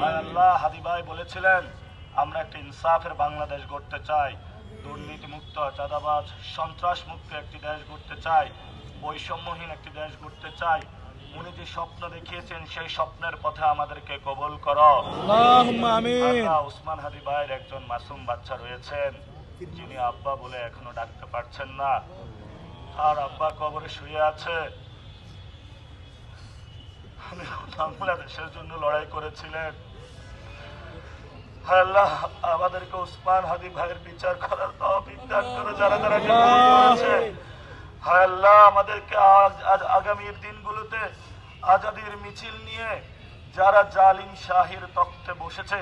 আল্লাহ হাদি ভাই বলেছিলেন আমরা একটা ইনসাফের বাংলাদেশ গড়তে চাই, দুর্নীতি মুক্ত, চাঁদাবাজ, সন্ত্রাস মুক্ত একটি দেশ গড়তে চাই, বৈষম্যহীন একটি দেশ গড়তে চাই। উনি যে স্বপ্ন দেখিয়েছেন সেই স্বপ্নের পথে আমাদেরকে কবুল করো। আল্লাহুম্মা আমিন। উসমান হাদি ভাইয়ের একজন মাসুম বাচ্চা রয়েছেন যিনি আব্বা বলে এখনো ডাকতে পারছেন না। আর আব্বা কবরে শুয়ে আছে। বাংলাদেশের জন্য লড়াই করেছিলেন। আল্লাহ আমাদেরকে উসমান হাদি ভাইয়ের বিচার করার তৌফিক দান করো যারা যারা করেছে। আল্লাহ আমাদেরকে আগামীর দিনগুলোতে আজাদির মিছিল নিয়ে যারা জালিম শাহির তখ্তে বসেছে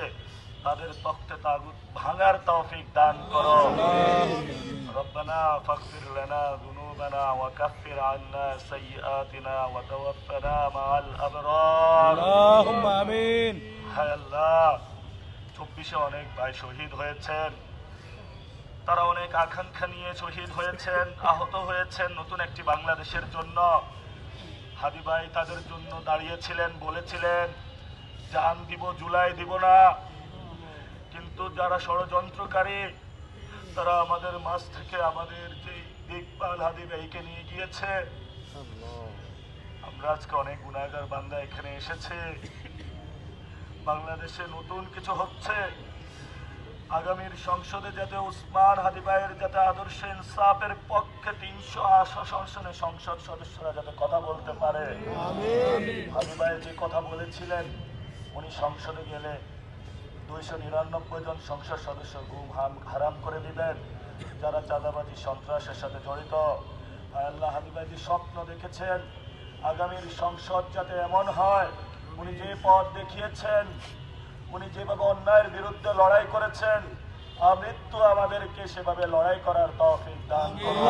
তাদের তখ্তে তাগুত ভাঙার তৌফিক দান করো। রব্বানা ফাগফির লানা যুনুবানা ওয়া কাফির আন্না সাইয়্যাতিনা ওয়া তাওফানা মাআল আবরার। আল্লাহুম্মা আমিন। হায় আল্লাহ 24-এ অনেক ভাই শহীদ হয়েছেন, তারা অনেক আকাঙ্ক্ষা নিয়ে শহীদ হয়েছেন, আহত হয়েছেন নতুন একটি বাংলাদেশের জন্য। হাদি ভাই তাদের জন্য দাঁড়িয়েছিলেন, বলেছিলেন জান দিব জুলাই দিব না। কিন্তু যারা ষড়যন্ত্রকারী তারা আমাদের মাঝ থেকে আমাদের যে ইকবাল হাদি ভাইকে নিয়ে গিয়েছে। আমরা আজকে অনেক গুনাহগার বান্দা এখানে এসেছে। বাংলাদেশে নতুন কিছু হচ্ছে। আগামীর সংসদে যাতে উসমান হাদি ভাইয়ের যাতে আদর্শ ইনসাফের পক্ষে 300 আসনে সংসদ সদস্যরা যাতে কথা বলতে পারে। হাদি ভাই যে কথা বলেছিলেন উনি সংসদে গেলে 299 জন সংসদ সদস্য গুম হারাম করে দিবেন যারা চাঁদাবাজি সন্ত্রাসের সাথে জড়িত। আল্লাহ হাদি ভাই যে স্বপ্ন দেখেছেন আগামীর সংসদ যাতে এমন হয়, উনি যে পথ দেখিয়েছেন, উনি যেভাবে অন্যায়ের বিরুদ্ধে লড়াই করেছেন, আমৃত্যু আমাদেরকে সেভাবে লড়াই করার তৌফিক দান করুন।